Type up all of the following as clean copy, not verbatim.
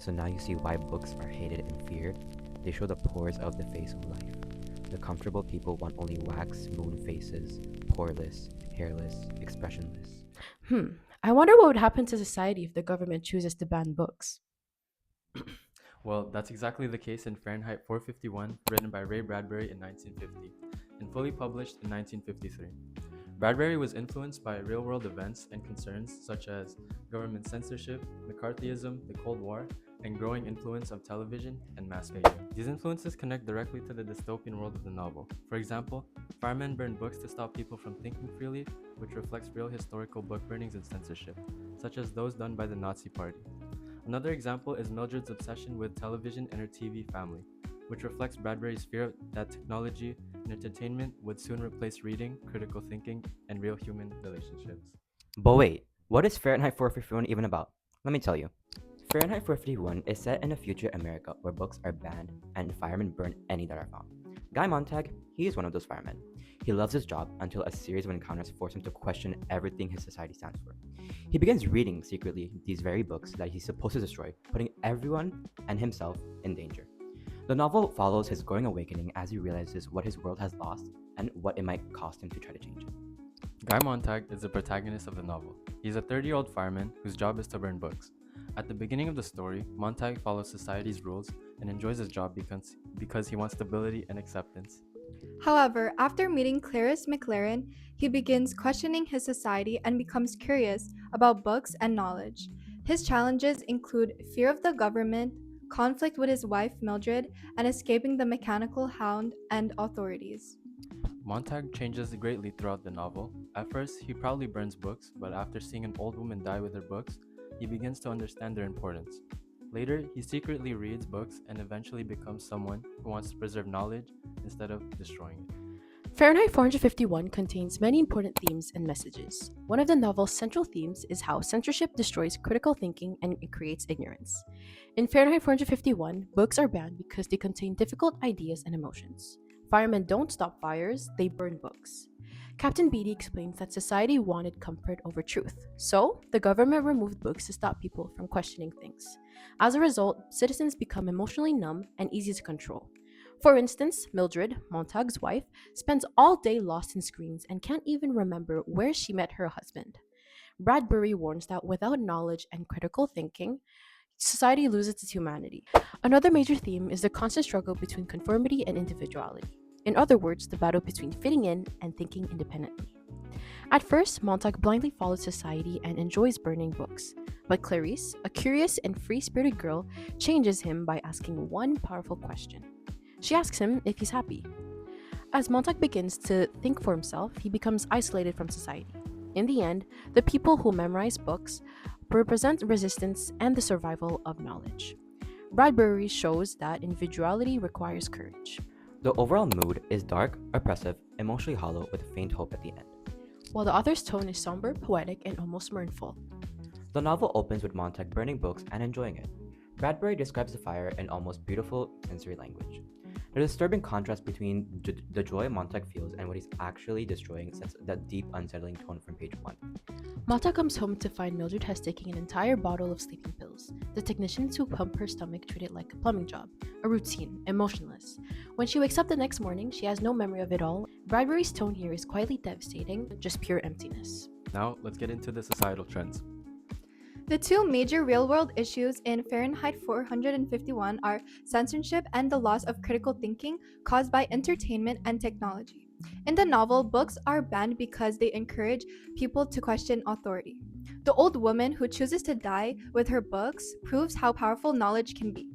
So now you see why books are hated and feared. They show the pores of the face of life. The comfortable people want only wax moon faces, poreless, hairless, expressionless. Hmm. I wonder what would happen to society if the government chooses to ban books. Well, that's exactly the case in Fahrenheit 451, written by Ray Bradbury in 1950 and fully published in 1953. Bradbury was influenced by real world events and concerns such as government censorship, McCarthyism, the Cold War, and growing influence of television and mass media. These influences connect directly to the dystopian world of the novel. For example, firemen burn books to stop people from thinking freely, which reflects real historical book burnings and censorship, such as those done by the Nazi Party. Another example is Mildred's obsession with television and her TV family, which reflects Bradbury's fear that technology and entertainment would soon replace reading, critical thinking, and real human relationships. But wait, what is Fahrenheit 451 even about? Let me tell you. Fahrenheit 451 is set in a future America where books are banned and firemen burn any that are found. Guy Montag, he is one of those firemen. He loves his job until a series of encounters force him to question everything his society stands for. He begins reading secretly these very books that he's supposed to destroy, putting everyone and himself in danger. The novel follows his growing awakening as he realizes what his world has lost and what it might cost him to try to change it. Guy Montag is the protagonist of the novel. He's a 30-year-old fireman whose job is to burn books. At the beginning of the story, Montag follows society's rules and enjoys his job because he wants stability and acceptance. However, after meeting Clarice McLaren, he begins questioning his society and becomes curious about books and knowledge. His challenges include fear of the government, conflict with his wife Mildred, and escaping the mechanical hound and authorities. Montag changes greatly throughout the novel. At first, he proudly burns books, but after seeing an old woman die with her books, he begins to understand their importance. Later, he secretly reads books and eventually becomes someone who wants to preserve knowledge instead of destroying it. Fahrenheit 451 contains many important themes and messages. One of the novel's central themes is how censorship destroys critical thinking and it creates ignorance. In Fahrenheit 451, books are banned because they contain difficult ideas and emotions. Firemen don't stop fires, they burn books. Captain Beatty explains that society wanted comfort over truth, so the government removed books to stop people from questioning things. As a result, citizens become emotionally numb and easy to control. For instance, Mildred, Montag's wife, spends all day lost in screens and can't even remember where she met her husband. Bradbury warns that without knowledge and critical thinking, society loses its humanity. Another major theme is the constant struggle between conformity and individuality. In other words, the battle between fitting in and thinking independently. At first, Montag blindly follows society and enjoys burning books. But Clarice, a curious and free spirited girl, changes him by asking one powerful question. She asks him if he's happy. As Montag begins to think for himself, he becomes isolated from society. In the end, the people who memorize books represent resistance and the survival of knowledge. Bradbury shows that individuality requires courage. The overall mood is dark, oppressive, emotionally hollow with a faint hope at the end. While the author's tone is somber, poetic, and almost mournful. The novel opens with Montag burning books and enjoying it. Bradbury describes the fire in almost beautiful sensory language. The disturbing contrast between the joy Montag feels and what he's actually destroying sets that deep, unsettling tone from page 1. Montag comes home to find Mildred has taken an entire bottle of sleeping pills. The technicians who pump her stomach treat it like a plumbing job, a routine, emotionless. When she wakes up the next morning, she has no memory of it all. Bradbury's tone here is quietly devastating, just pure emptiness. Now, let's get into the societal trends. The two major real-world issues in Fahrenheit 451 are censorship and the loss of critical thinking caused by entertainment and technology. In the novel, books are banned because they encourage people to question authority. The old woman who chooses to die with her books proves how powerful knowledge can be.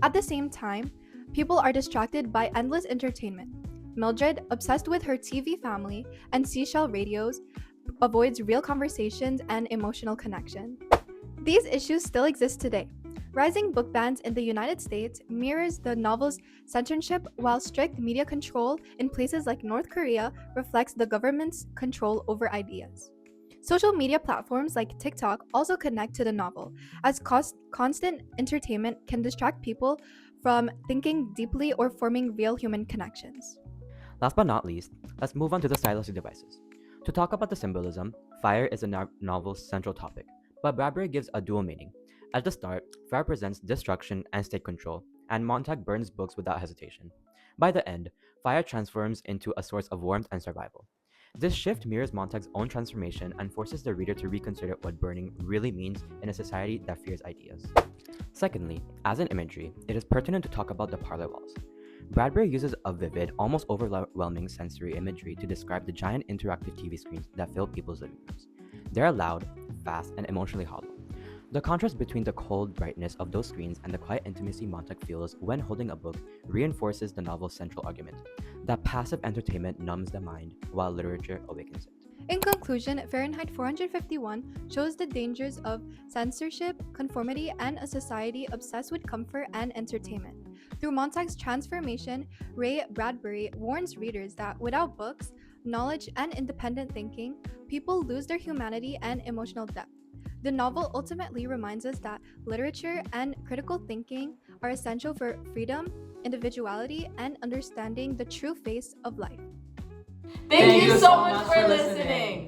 At the same time, people are distracted by endless entertainment. Mildred, obsessed with her TV family and seashell radios, avoids real conversations and emotional connection. These issues still exist today. Rising book bans in the United States mirrors the novel's censorship, while strict media control in places like North Korea reflects the government's control over ideas. Social media platforms like TikTok also connect to the novel, as constant entertainment can distract people from thinking deeply or forming real human connections. Last but not least, let's move on to the stylistic devices. To talk about the symbolism, fire is the novel's central topic, but Bradbury gives a dual meaning. At the start, fire presents destruction and state control, and Montag burns books without hesitation. By the end, fire transforms into a source of warmth and survival. This shift mirrors Montag's own transformation and forces the reader to reconsider what burning really means in a society that fears ideas. Secondly, as an imagery, it is pertinent to talk about the parlor walls. Bradbury uses a vivid, almost overwhelming sensory imagery to describe the giant interactive TV screens that fill people's living rooms. They are loud, fast, and emotionally hollow. The contrast between the cold brightness of those screens and the quiet intimacy Montag feels when holding a book reinforces the novel's central argument that passive entertainment numbs the mind while literature awakens it. In conclusion, Fahrenheit 451 shows the dangers of censorship, conformity, and a society obsessed with comfort and entertainment. Through Montag's transformation, Ray Bradbury warns readers that without books, knowledge, and independent thinking, people lose their humanity and emotional depth. The novel ultimately reminds us that literature and critical thinking are essential for freedom, individuality, and understanding the true face of life. Thank you so much for listening.